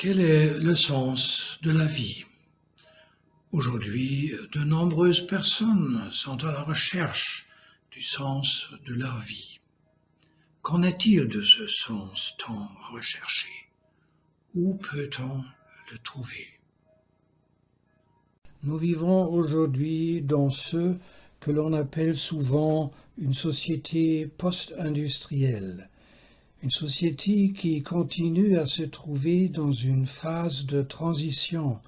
Quel est le sens de la vie? Aujourd'hui, de nombreuses personnes sont à la recherche du sens de leur vie. Qu'en est-il de ce sens tant recherché? Où peut-on le trouver? Nous vivons aujourd'hui dans ce que l'on appelle souvent une société post-industrielle, une société qui continue à se trouver dans une phase de transition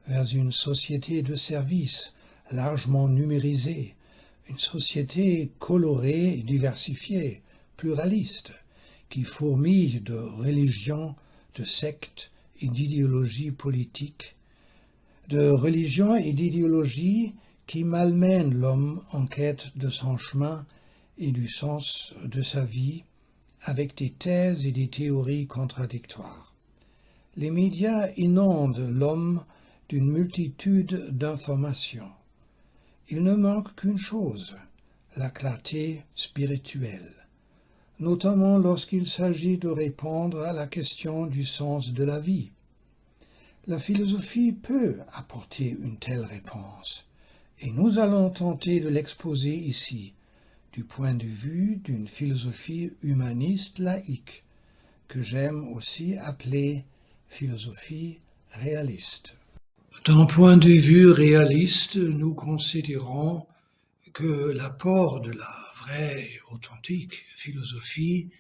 vers une société de services largement numérisée, une société colorée et diversifiée, pluraliste, qui fourmille de religions, de sectes et d'idéologies politiques, de religions et d'idéologies qui malmènent l'homme en quête de son chemin et du sens de sa vie, avec des thèses et des théories contradictoires. Les médias inondent l'homme d'une multitude d'informations. Il ne manque qu'une chose, la clarté spirituelle, notamment lorsqu'il s'agit de répondre à la question du sens de la vie. La philosophie peut apporter une telle réponse, et nous allons tenter de l'exposer ici, du point de vue d'une philosophie humaniste laïque, que j'aime aussi appeler philosophie réaliste. D'un point de vue réaliste, nous considérons que l'apport de la vraie et authentique philosophie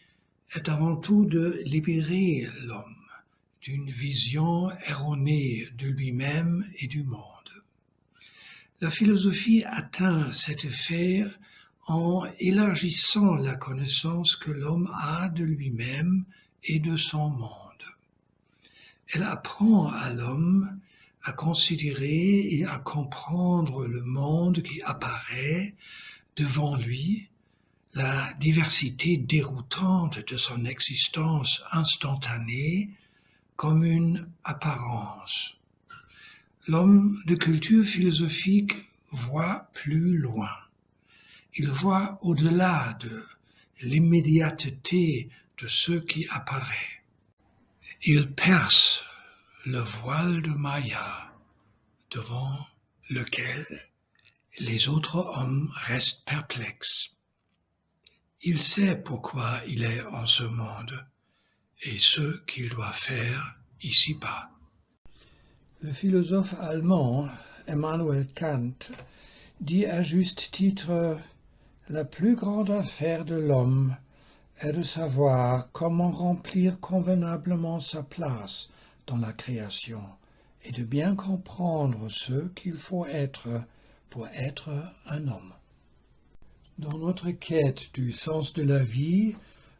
est avant tout de libérer l'homme d'une vision erronée de lui-même et du monde. La philosophie atteint cet effet en élargissant la connaissance que l'homme a de lui-même et de son monde. Elle apprend à l'homme à considérer et à comprendre le monde qui apparaît devant lui, la diversité déroutante de son existence instantanée comme une apparence. L'homme de culture philosophique voit plus loin. Il voit au-delà de l'immédiateté de ce qui apparaît. Il perce le voile de Maya devant lequel les autres hommes restent perplexes. Il sait pourquoi il est en ce monde et ce qu'il doit faire ici-bas. Le philosophe allemand Immanuel Kant dit à juste titre « La plus grande affaire de l'homme est de savoir comment remplir convenablement sa place dans la création et de bien comprendre ce qu'il faut être pour être un homme. » Dans notre quête du sens de la vie,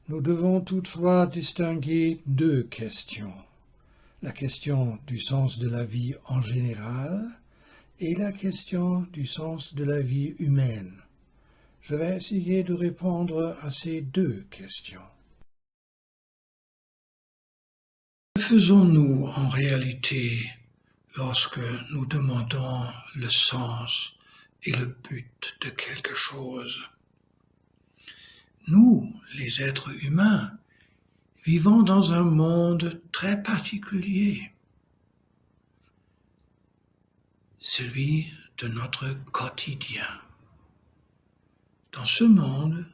nous devons toutefois distinguer deux questions. La question du sens de la vie en général et la question du sens de la vie humaine. Je vais essayer de répondre à ces deux questions. Que faisons-nous en réalité lorsque nous demandons le sens et le but de quelque chose? Nous, les êtres humains, vivons dans un monde très particulier, celui de notre quotidien. Dans ce monde,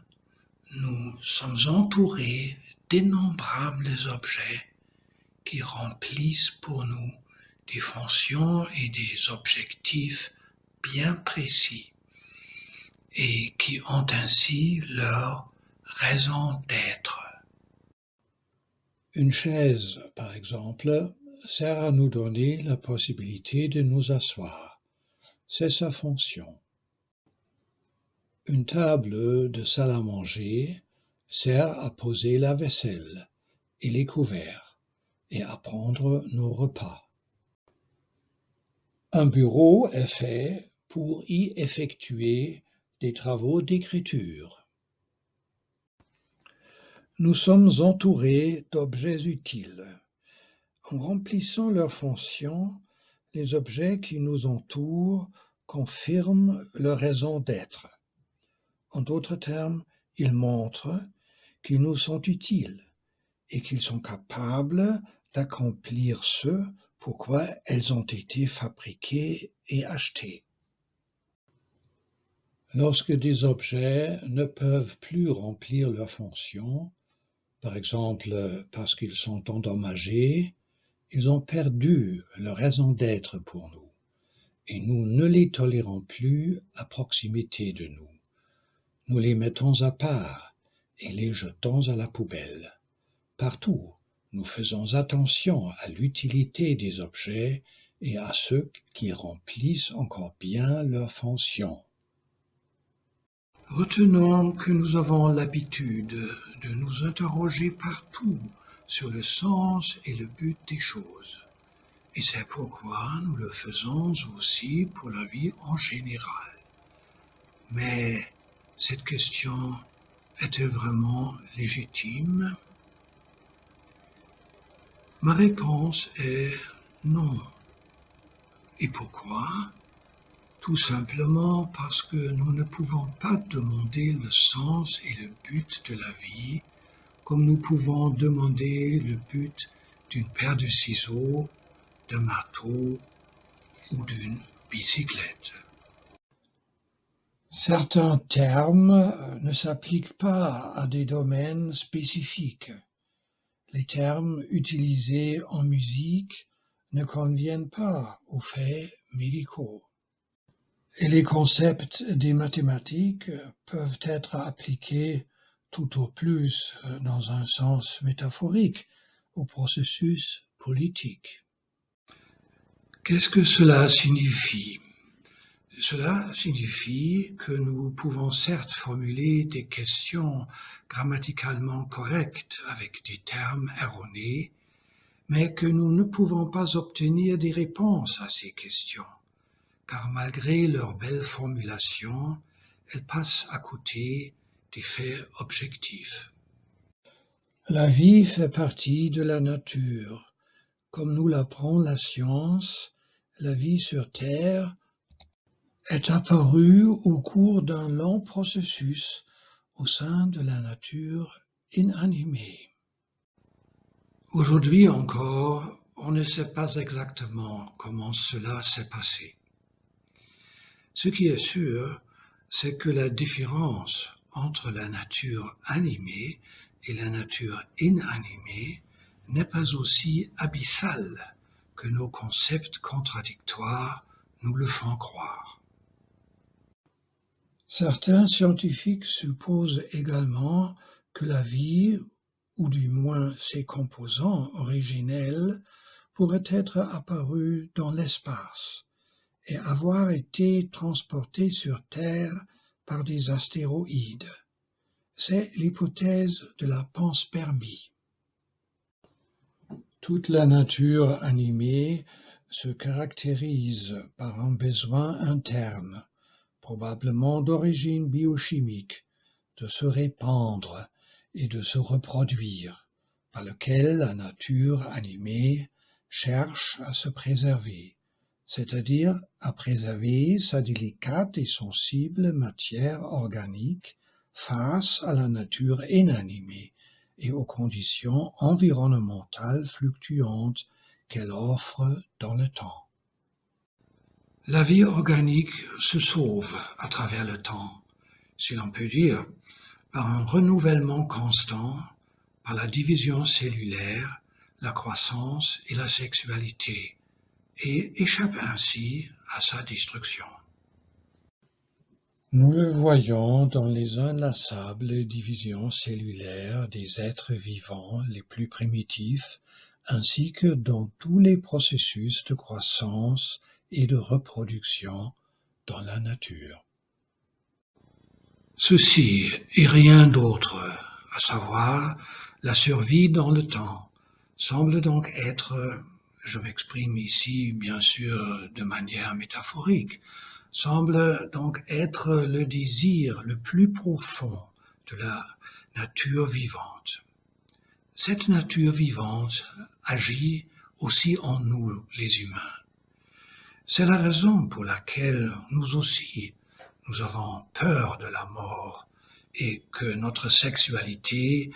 nous sommes entourés d'innombrables objets qui remplissent pour nous des fonctions et des objectifs bien précis et qui ont ainsi leur raison d'être. Une chaise, par exemple, sert à nous donner la possibilité de nous asseoir. C'est sa fonction. Une table de salle à manger sert à poser la vaisselle et les couverts et à prendre nos repas. Un bureau est fait pour y effectuer des travaux d'écriture. Nous sommes entourés d'objets utiles. En remplissant leurs fonctions, les objets qui nous entourent confirment leur raison d'être. En d'autres termes, ils montrent qu'ils nous sont utiles et qu'ils sont capables d'accomplir ce pourquoi elles ont été fabriquées et achetées. Lorsque des objets ne peuvent plus remplir leur fonction, par exemple parce qu'ils sont endommagés, ils ont perdu leur raison d'être pour nous, et nous ne les tolérons plus à proximité de nous. Nous les mettons à part et les jetons à la poubelle. Partout, nous faisons attention à l'utilité des objets et à ceux qui remplissent encore bien leur fonction. Retenons que nous avons l'habitude de nous interroger partout sur le sens et le but des choses. Et c'est pourquoi nous le faisons aussi pour la vie en général. Mais cette question est-elle vraiment légitime? Ma réponse est non. Et pourquoi? Tout simplement parce que nous ne pouvons pas demander le sens et le but de la vie comme nous pouvons demander le but d'une paire de ciseaux, d'un marteau ou d'une bicyclette. Certains termes ne s'appliquent pas à des domaines spécifiques. Les termes utilisés en musique ne conviennent pas aux faits médicaux. Et les concepts des mathématiques peuvent être appliqués tout au plus dans un sens métaphorique au processus politique. Qu'est-ce que cela signifie? Cela signifie que nous pouvons certes formuler des questions grammaticalement correctes avec des termes erronés, mais que nous ne pouvons pas obtenir des réponses à ces questions, car malgré leur belle formulation, elles passent à côté des faits objectifs. La vie fait partie de la nature. Comme nous l'apprend la science, la vie sur Terre est apparue au cours d'un long processus au sein de la nature inanimée. Aujourd'hui encore, on ne sait pas exactement comment cela s'est passé. Ce qui est sûr, c'est que la différence entre la nature animée et la nature inanimée n'est pas aussi abyssale que nos concepts contradictoires nous le font croire. Certains scientifiques supposent également que la vie, ou du moins ses composants originels, pourraient être apparus dans l'espace et avoir été transportés sur Terre par des astéroïdes. C'est l'hypothèse de la panspermie. Toute la nature animée se caractérise par un besoin interne, probablement d'origine biochimique, de se répandre et de se reproduire, par lequel la nature animée cherche à se préserver, c'est-à-dire à préserver sa délicate et sensible matière organique face à la nature inanimée et aux conditions environnementales fluctuantes qu'elle offre dans le temps. La vie organique se sauve à travers le temps, si l'on peut dire, par un renouvellement constant, par la division cellulaire, la croissance et la sexualité, et échappe ainsi à sa destruction. Nous le voyons dans les inlassables divisions cellulaires des êtres vivants les plus primitifs, ainsi que dans tous les processus de croissance et de reproduction dans la nature. Ceci et rien d'autre, à savoir la survie dans le temps, semble donc être, je m'exprime ici bien sûr de manière métaphorique, semble donc être le désir le plus profond de la nature vivante. Cette nature vivante agit aussi en nous, les humains. C'est la raison pour laquelle nous aussi, nous avons peur de la mort et que notre sexualité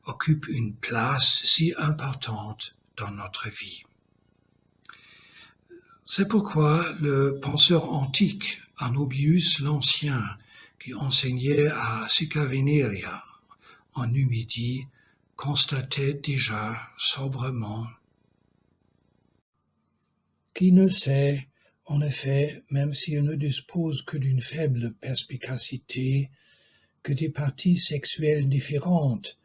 occupe une place si importante dans notre vie. C'est pourquoi le penseur antique Anobius l'Ancien, qui enseignait à Sicca Veneria en Numidie, constatait déjà sobrement: Qui ne sait, en effet, même si on ne dispose que d'une faible perspicacité, que des parties sexuelles différentes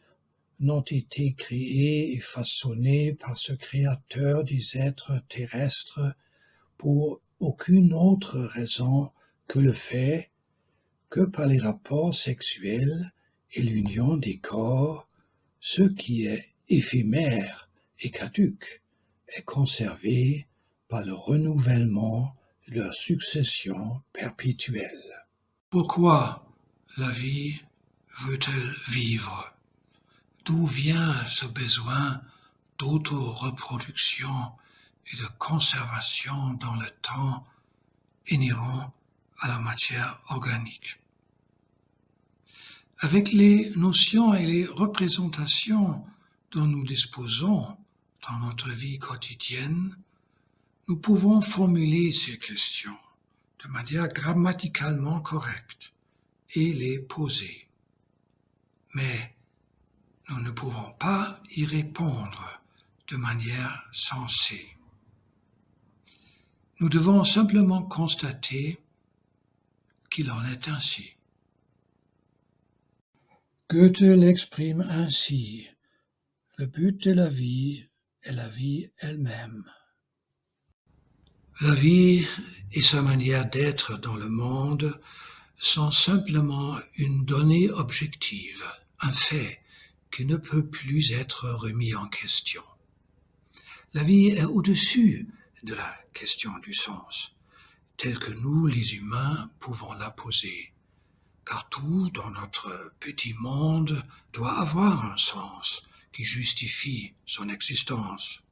n'ont été créées et façonnées par ce Créateur des êtres terrestres pour aucune autre raison que le fait que par les rapports sexuels et l'union des corps, ce qui est éphémère et caduc est conservé par le renouvellement de leur succession perpétuelle. Pourquoi la vie veut-elle vivre? D'où vient ce besoin d'auto-reproduction et de conservation dans le temps inhérent à la matière organique? Avec les notions et les représentations dont nous disposons dans notre vie quotidienne, nous pouvons formuler ces questions de manière grammaticalement correcte et les poser. Mais nous ne pouvons pas y répondre de manière sensée. Nous devons simplement constater qu'il en est ainsi. Goethe l'exprime ainsi: le but de la vie est la vie elle-même. La vie et sa manière d'être dans le monde sont simplement une donnée objective, un fait qui ne peut plus être remis en question. La vie est au-dessus de la question du sens, telle que nous, les humains, pouvons la poser. Car tout dans notre petit monde doit avoir un sens qui justifie son existence.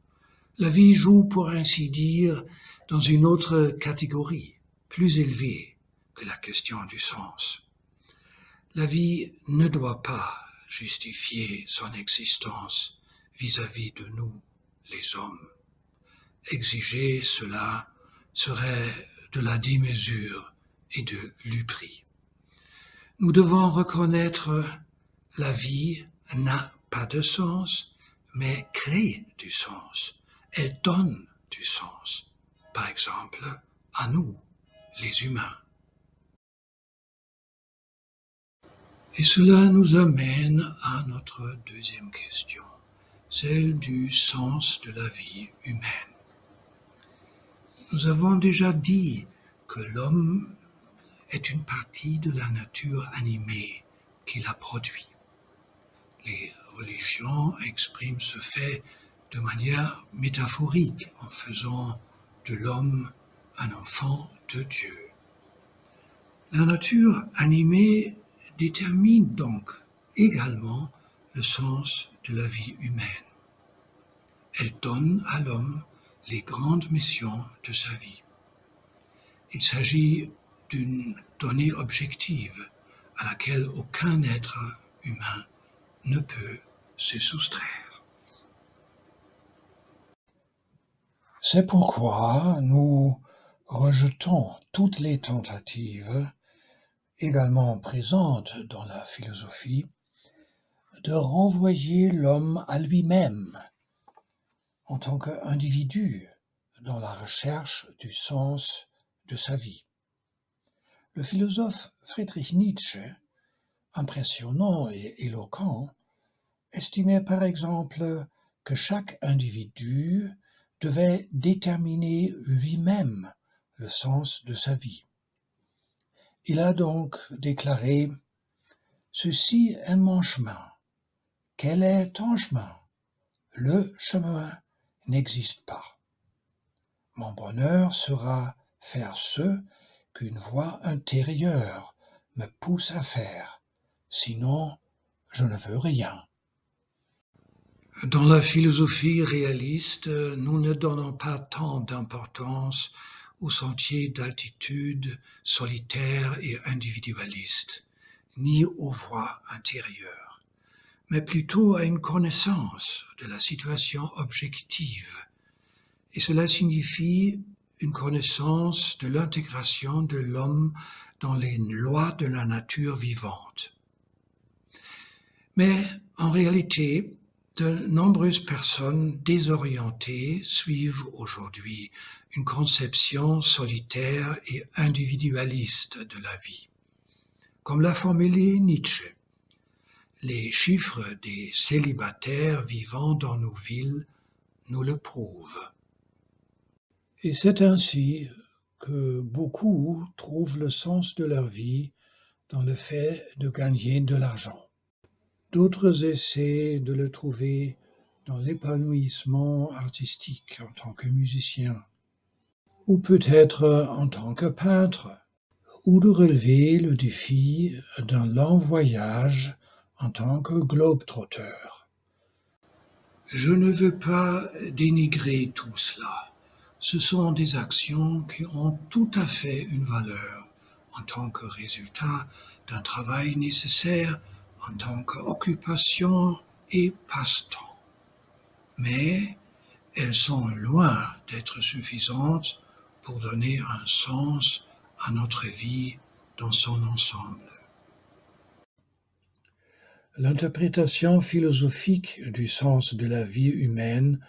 La vie joue, pour ainsi dire, dans une autre catégorie, plus élevée que la question du sens. La vie ne doit pas justifier son existence vis-à-vis de nous, les hommes. Exiger cela serait de la démesure et de l'upris. Nous devons reconnaître la vie n'a pas de sens, mais crée du sens. Elle donne du sens, par exemple, à nous, les humains. Et cela nous amène à notre deuxième question, celle du sens de la vie humaine. Nous avons déjà dit que l'homme est une partie de la nature animée qui la produit. Les religions expriment ce fait de manière métaphorique en faisant de l'homme un enfant de Dieu. La nature animée détermine donc également le sens de la vie humaine. Elle donne à l'homme les grandes missions de sa vie. Il s'agit d'une donnée objective à laquelle aucun être humain ne peut se soustraire. C'est pourquoi nous rejetons toutes les tentatives, également présentes dans la philosophie, de renvoyer l'homme à lui-même en tant qu'individu dans la recherche du sens de sa vie. Le philosophe Friedrich Nietzsche, impressionnant et éloquent, estimait par exemple que chaque individu devait déterminer lui-même le sens de sa vie. Il a donc déclaré: « Ceci est mon chemin. Quel est ton chemin? Le chemin n'existe pas. Mon bonheur sera faire ce qu'une voix intérieure me pousse à faire, sinon je ne veux rien. » Dans la philosophie réaliste, nous ne donnons pas tant d'importance aux sentiers d'altitude solitaires et individualistes, ni aux voies intérieures. mais plutôt à une connaissance de la situation objective. Et cela signifie une connaissance de l'intégration de l'homme dans les lois de la nature vivante. Mais en réalité, de nombreuses personnes désorientées suivent aujourd'hui une conception solitaire et individualiste de la vie. Comme l'a formulé Nietzsche, les chiffres des célibataires vivant dans nos villes nous le prouvent. Et c'est ainsi que beaucoup trouvent le sens de leur vie dans le fait de gagner de l'argent. D'autres essaient de le trouver dans l'épanouissement artistique en tant que musicien, ou peut-être en tant que peintre, ou de relever le défi d'un long voyage en tant que globe-trotteur. Je ne veux pas dénigrer tout cela. Ce sont des actions qui ont tout à fait une valeur en tant que résultat d'un travail nécessaire, en tant qu'occupation et passe-temps. Mais elles sont loin d'être suffisantes pour donner un sens à notre vie dans son ensemble. L'interprétation philosophique du sens de la vie humaine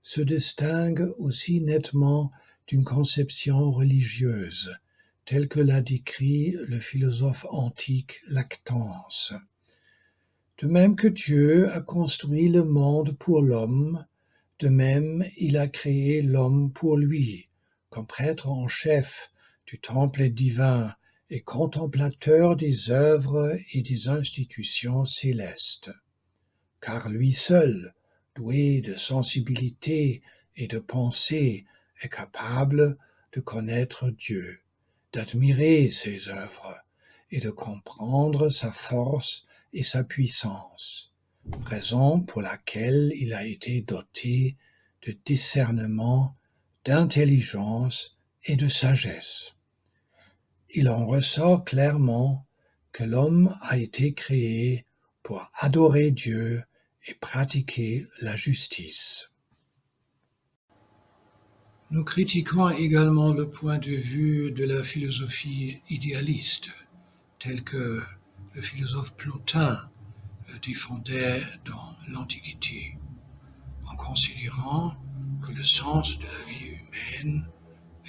se distingue aussi nettement d'une conception religieuse, telle que l'a décrit le philosophe antique Lactance. De même que Dieu a construit le monde pour l'homme, de même il a créé l'homme pour lui, comme prêtre en chef du temple divin et contemplateur des œuvres et des institutions célestes. Car lui seul, doué de sensibilité et de pensée, est capable de connaître Dieu, d'admirer ses œuvres et de comprendre sa force et sa puissance, raison pour laquelle il a été doté de discernement, d'intelligence et de sagesse. Il en ressort clairement que l'homme a été créé pour adorer Dieu et pratiquer la justice. Nous critiquons également le point de vue de la philosophie idéaliste, tel que le philosophe Plotin le défendait dans l'Antiquité, en considérant que le sens de la vie humaine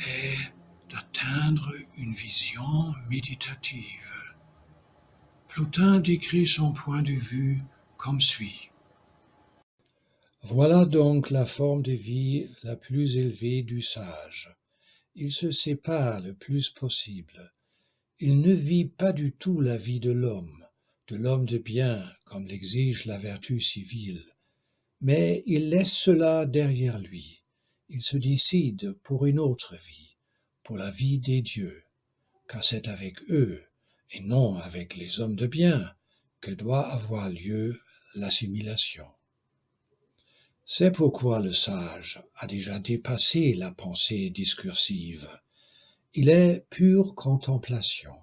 est d'atteindre une vision méditative. Plotin décrit son point de vue comme suit. Voilà donc la forme de vie la plus élevée du sage. Il se sépare le plus possible. Il ne vit pas du tout la vie de l'homme de bien, comme l'exige la vertu civile, mais il laisse cela derrière lui. Il se décide pour une autre vie, pour la vie des dieux, car c'est avec eux, et non avec les hommes de bien, que doit avoir lieu l'assimilation. C'est pourquoi le sage a déjà dépassé la pensée discursive. Il est pure contemplation,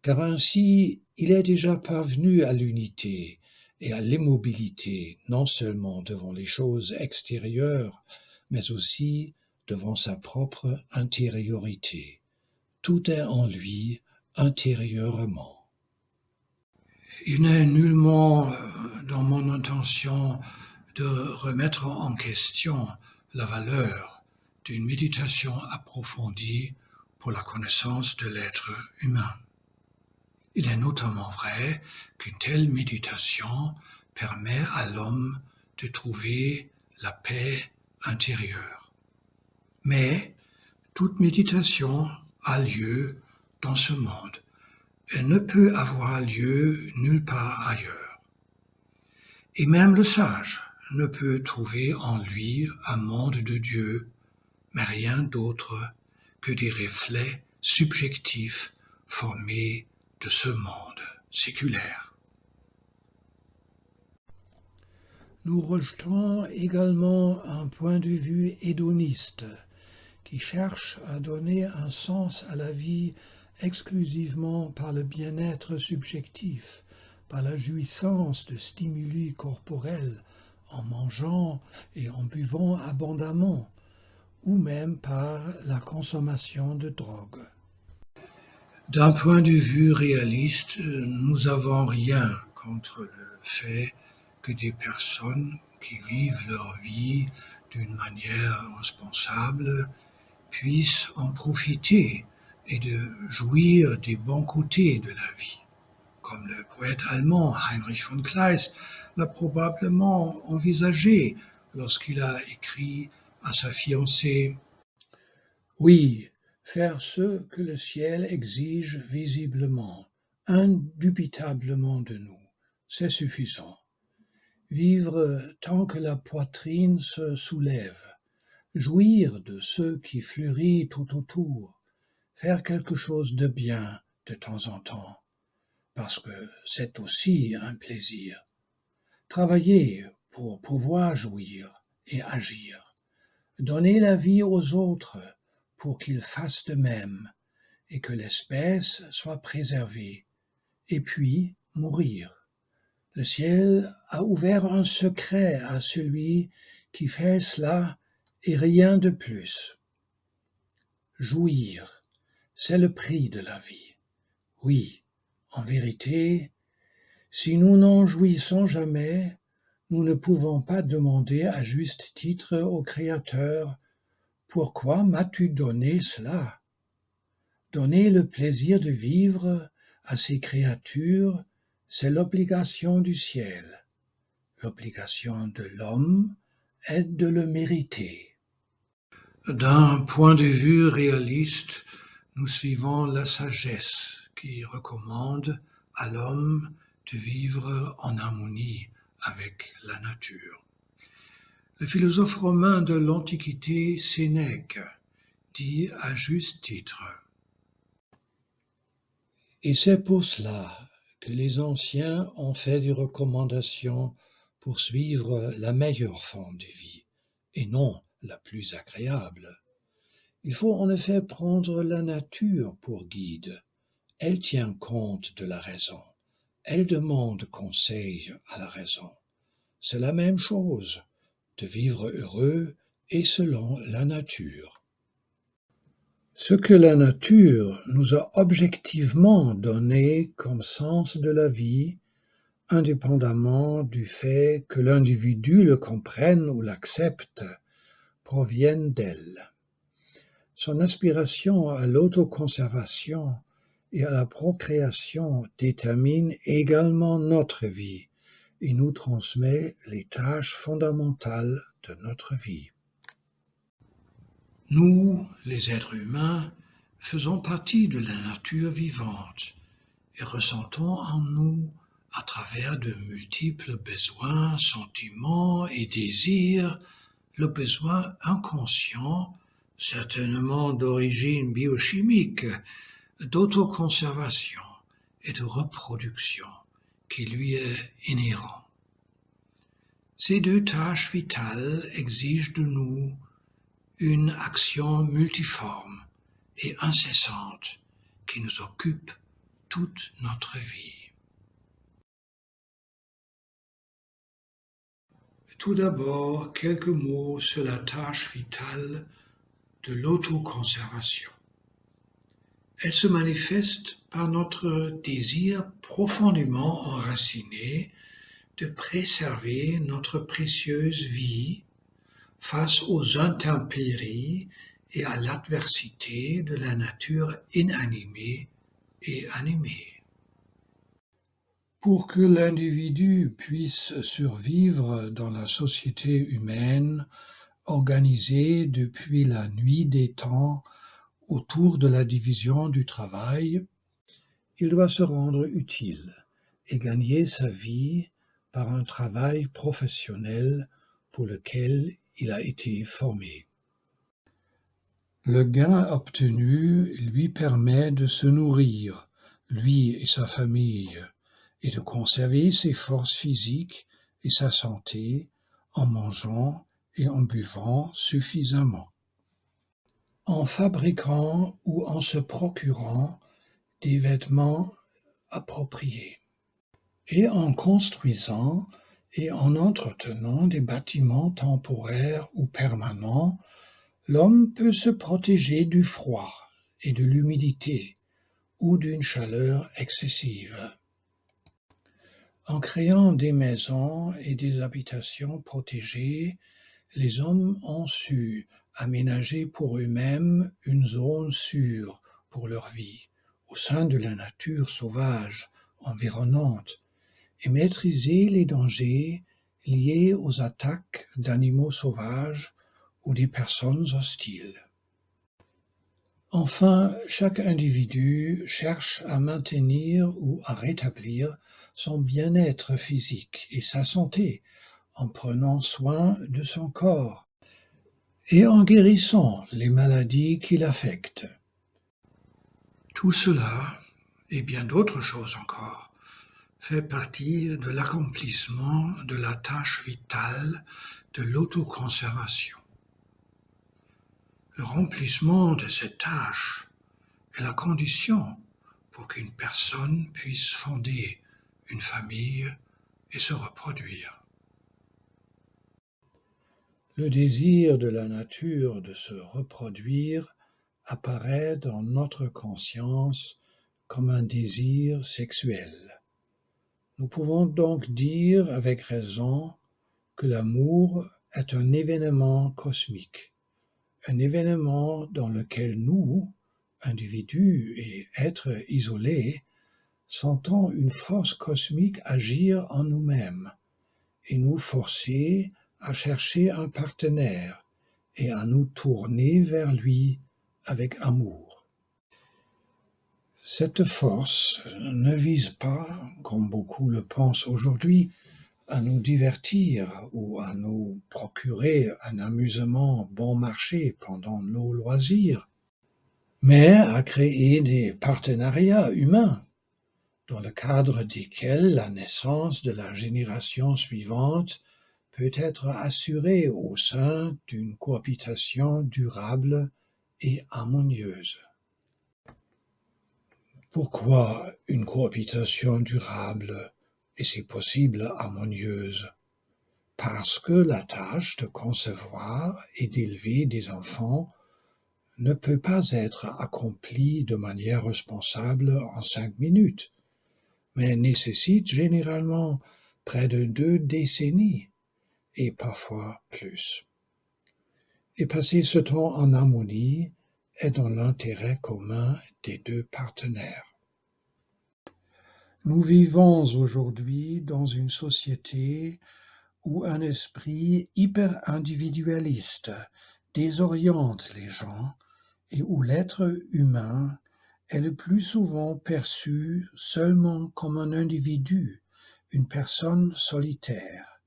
car ainsi il est déjà parvenu à l'unité et à l'immobilité, non seulement devant les choses extérieures, mais aussi devant sa propre intériorité. Tout est en lui intérieurement. Il n'est nullement dans mon intention de remettre en question la valeur d'une méditation approfondie pour la connaissance de l'être humain. Il est notamment vrai qu'une telle méditation permet à l'homme de trouver la paix intérieure. Mais toute méditation a lieu dans ce monde. Elle ne peut avoir lieu nulle part ailleurs. Et même le sage ne peut trouver en lui un monde de Dieu, mais rien d'autre que des reflets subjectifs formés de ce monde séculaire. Nous rejetons également un point de vue hédoniste qui cherche à donner un sens à la vie exclusivement par le bien-être subjectif, par la jouissance de stimuli corporels en mangeant et en buvant abondamment, ou même par la consommation de drogue. D'un point de vue réaliste, nous n'avons rien contre le fait que des personnes qui vivent leur vie d'une manière responsable puissent en profiter et de jouir des bons côtés de la vie. Comme le poète allemand Heinrich von Kleist l'a probablement envisagé lorsqu'il a écrit à sa fiancée: Oui, faire ce que le ciel exige visiblement, indubitablement de nous, c'est suffisant. Vivre tant que la poitrine se soulève, jouir de ce qui fleurit tout autour, faire quelque chose de bien de temps en temps, parce que c'est aussi un plaisir. Travailler pour pouvoir jouir et agir. Donner la vie aux autres pour qu'ils fassent de même et que l'espèce soit préservée. Et puis mourir. Le ciel a ouvert un secret à celui qui fait cela et rien de plus. Jouir, c'est le prix de la vie. Oui, en vérité, si nous n'en jouissons jamais, nous ne pouvons pas demander à juste titre au Créateur: pourquoi m'as-tu donné cela? Donner le plaisir de vivre à ces créatures, c'est l'obligation du ciel. L'obligation de l'homme est de le mériter. D'un point de vue réaliste, nous suivons la sagesse qui recommande à l'homme de vivre en harmonie avec la nature. Le philosophe romain de l'Antiquité, Sénèque, dit à juste titre: Et c'est pour cela que les anciens ont fait des recommandations pour suivre la meilleure forme de vie, et non la plus agréable. Il faut en effet prendre la nature pour guide. Elle tient compte de la raison. Elle demande conseil à la raison. C'est la même chose, de vivre heureux et selon la nature. Ce que la nature nous a objectivement donné comme sens de la vie, indépendamment du fait que l'individu le comprenne ou l'accepte, proviennent d'elle. Son aspiration à l'autoconservation et à la procréation détermine également notre vie et nous transmet les tâches fondamentales de notre vie. Nous, les êtres humains, faisons partie de la nature vivante et ressentons en nous, à travers de multiples besoins, sentiments et désirs, le besoin inconscient, certainement d'origine biochimique, d'autoconservation et de reproduction qui lui est inhérent. Ces deux tâches vitales exigent de nous une action multiforme et incessante qui nous occupe toute notre vie. Tout d'abord, quelques mots sur la tâche vitale de l'autoconservation. Elle se manifeste par notre désir profondément enraciné de préserver notre précieuse vie face aux intempéries et à l'adversité de la nature inanimée et animée. Pour que l'individu puisse survivre dans la société humaine, organisée depuis la nuit des temps autour de la division du travail, il doit se rendre utile et gagner sa vie par un travail professionnel pour lequel il a été formé. Le gain obtenu lui permet de se nourrir, lui et sa famille, et de conserver ses forces physiques et sa santé en mangeant et en buvant suffisamment. En fabriquant ou en se procurant des vêtements appropriés. Et en construisant et en entretenant des bâtiments temporaires ou permanents, l'homme peut se protéger du froid et de l'humidité ou d'une chaleur excessive. En créant des maisons et des habitations protégées, les hommes ont su aménager pour eux-mêmes une zone sûre pour leur vie au sein de la nature sauvage environnante et maîtriser les dangers liés aux attaques d'animaux sauvages ou des personnes hostiles. Enfin, chaque individu cherche à maintenir ou à rétablir son bien-être physique et sa santé en prenant soin de son corps et en guérissant les maladies qui l'affectent. Tout cela, et bien d'autres choses encore, fait partie de l'accomplissement de la tâche vitale de l'autoconservation. Le remplissement de cette tâche est la condition pour qu'une personne puisse fonder une famille et se reproduire. Le désir de la nature de se reproduire apparaît dans notre conscience comme un désir sexuel. Nous pouvons donc dire avec raison que l'amour est un événement cosmique, un événement dans lequel nous, individus et êtres isolés, sentons une force cosmique agir en nous-mêmes et nous forcer à chercher un partenaire et à nous tourner vers lui avec amour. Cette force ne vise pas, comme beaucoup le pensent aujourd'hui, à nous divertir ou à nous procurer un amusement bon marché pendant nos loisirs, mais à créer des partenariats humains dans le cadre desquels la naissance de la génération suivante peut être assurée au sein d'une cohabitation durable et harmonieuse. Pourquoi une cohabitation durable et si possible harmonieuse? Parce que la tâche de concevoir et d'élever des enfants ne peut pas être accomplie de manière responsable en 5 minutes, mais nécessite généralement près de 2 décennies et parfois plus. Et passer ce temps en harmonie est dans l'intérêt commun des deux partenaires. Nous vivons aujourd'hui dans une société où un esprit hyper-individualiste désoriente les gens et où l'être humain est le plus souvent perçu seulement comme un individu, une personne solitaire.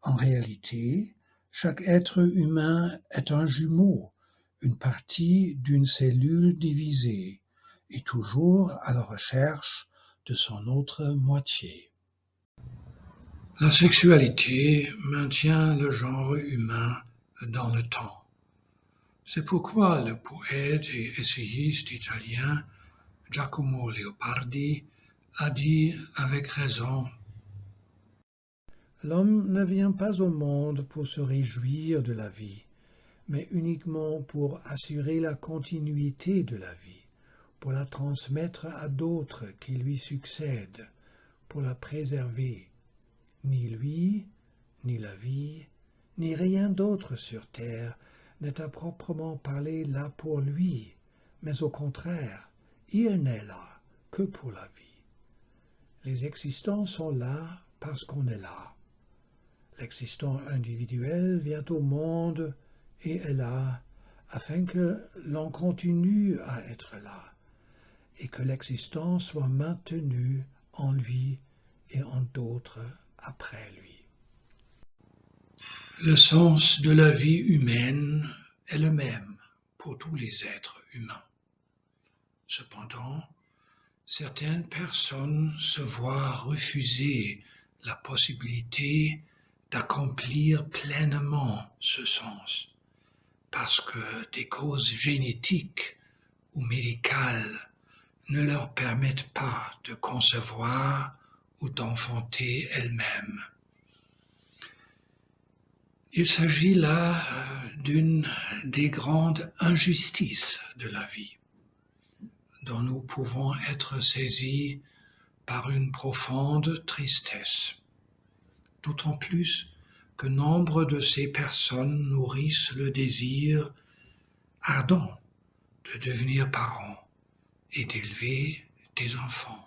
En réalité, chaque être humain est un jumeau, une partie d'une cellule divisée, et toujours à la recherche de son autre moitié. La sexualité maintient le genre humain dans le temps. C'est pourquoi le poète et essayiste italien Giacomo Leopardi a dit avec raison: L'homme ne vient pas au monde pour se réjouir de la vie, mais uniquement pour assurer la continuité de la vie, pour la transmettre à d'autres qui lui succèdent, pour la préserver. Ni lui, ni la vie, ni rien d'autre sur terre n'est à proprement parler là pour lui, mais au contraire, il n'est là que pour la vie. Les existants sont là parce qu'on est là. L'existant individuel vient au monde et est là afin que l'on continue à être là et que l'existence soit maintenue en lui et en d'autres après lui. le sens de la vie humaine est le même pour tous les êtres humains. Cependant, certaines personnes se voient refuser la possibilité d'accomplir pleinement ce sens parce que des causes génétiques ou médicales ne leur permettent pas de concevoir ou d'enfanter elle-même. Il s'agit là d'une des grandes injustices de la vie, dont nous pouvons être saisis par une profonde tristesse, d'autant plus que nombre de ces personnes nourrissent le désir ardent de devenir parents et d'élever des enfants.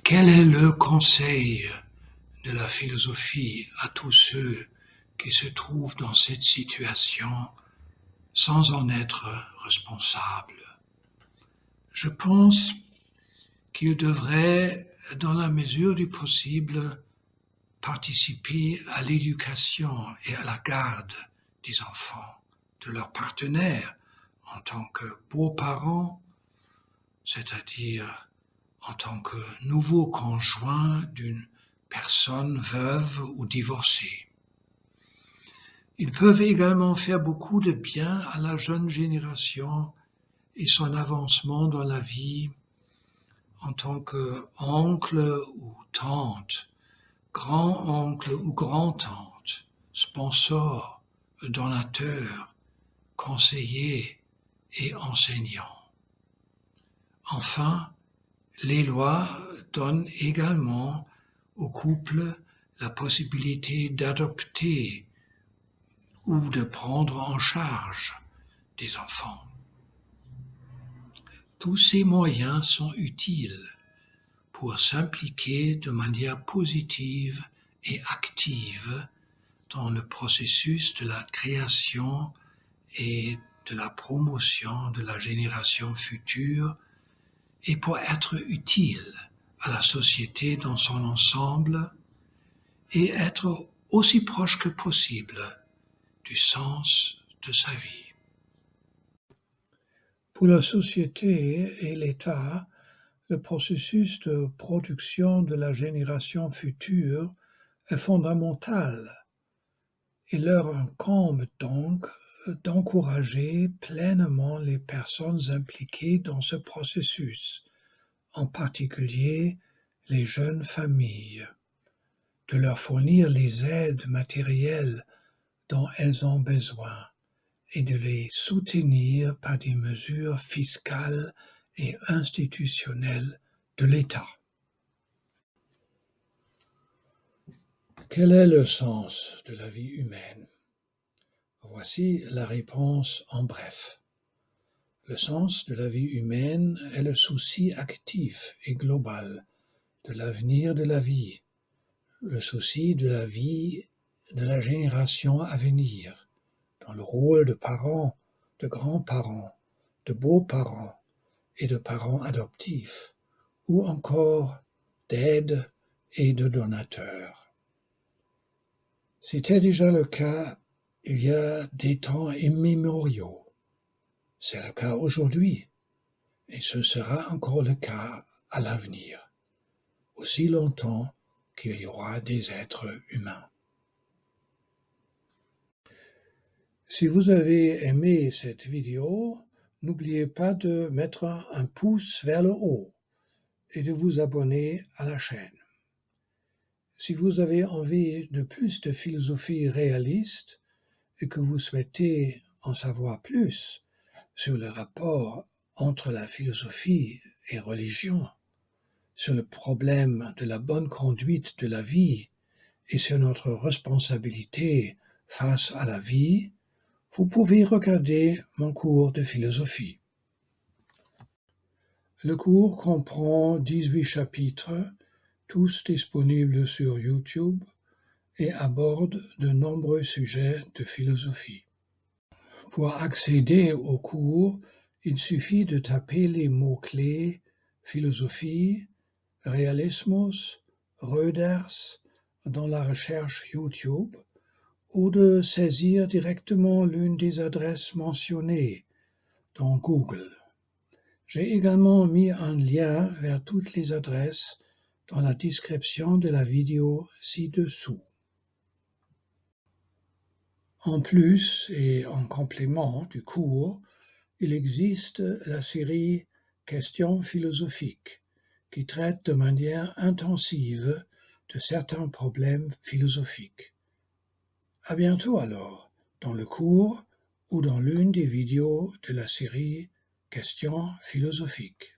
Quel est le conseil de la philosophie à tous ceux qui se trouvent dans cette situation sans en être responsables? Je pense qu'ils devraient, dans la mesure du possible, participer à l'éducation et à la garde des enfants, de leurs partenaires en tant que beaux-parents, c'est-à-dire en tant que nouveau conjoint d'une personne veuve ou divorcée. Ils peuvent également faire beaucoup de bien à la jeune génération et son avancement dans la vie en tant qu'oncle ou tante, grand-oncle ou grand-tante, sponsor, donateur, conseiller et enseignant. Enfin, les lois donnent également aux couples la possibilité d'adopter ou de prendre en charge des enfants. Tous ces moyens sont utiles pour s'impliquer de manière positive et active dans le processus de la création et de la promotion de la génération future et pour être utile à la société dans son ensemble et être aussi proche que possible du sens de sa vie. Pour la société et l'État, le processus de production de la génération future est fondamental. Il leur incombe donc d'encourager pleinement les personnes impliquées dans ce processus, en particulier les jeunes familles, de leur fournir les aides matérielles dont elles ont besoin et de les soutenir par des mesures fiscales et institutionnelles de l'État. Quel est le sens de la vie humaine? Voici la réponse en bref. Le sens de la vie humaine est le souci actif et global de l'avenir de la vie, le souci de la vie de la génération à venir, dans le rôle de parents, de grands-parents, de beaux-parents et de parents adoptifs, ou encore d'aide et de donateurs. C'était déjà le cas il y a des temps immémoriaux. C'est le cas aujourd'hui, et ce sera encore le cas à l'avenir, aussi longtemps qu'il y aura des êtres humains. Si vous avez aimé cette vidéo, n'oubliez pas de mettre un pouce vers le haut et de vous abonner à la chaîne. Si vous avez envie de plus de philosophie réaliste et que vous souhaitez en savoir plus sur le rapport entre la philosophie et religion, sur le problème de la bonne conduite de la vie et sur notre responsabilité face à la vie, vous pouvez regarder mon cours de philosophie. Le cours comprend 18 chapitres, tous disponibles sur YouTube, et aborde de nombreux sujets de philosophie. Pour accéder au cours, il suffit de taper les mots-clés philosophie, Realismus, Röders dans la recherche YouTube ou de saisir directement l'une des adresses mentionnées dans Google. J'ai également mis un lien vers toutes les adresses dans la description de la vidéo ci-dessous. En plus et en complément du cours, il existe la série Questions philosophiques qui traite de manière intensive de certains problèmes philosophiques. À bientôt alors, dans le cours ou dans l'une des vidéos de la série Questions philosophiques.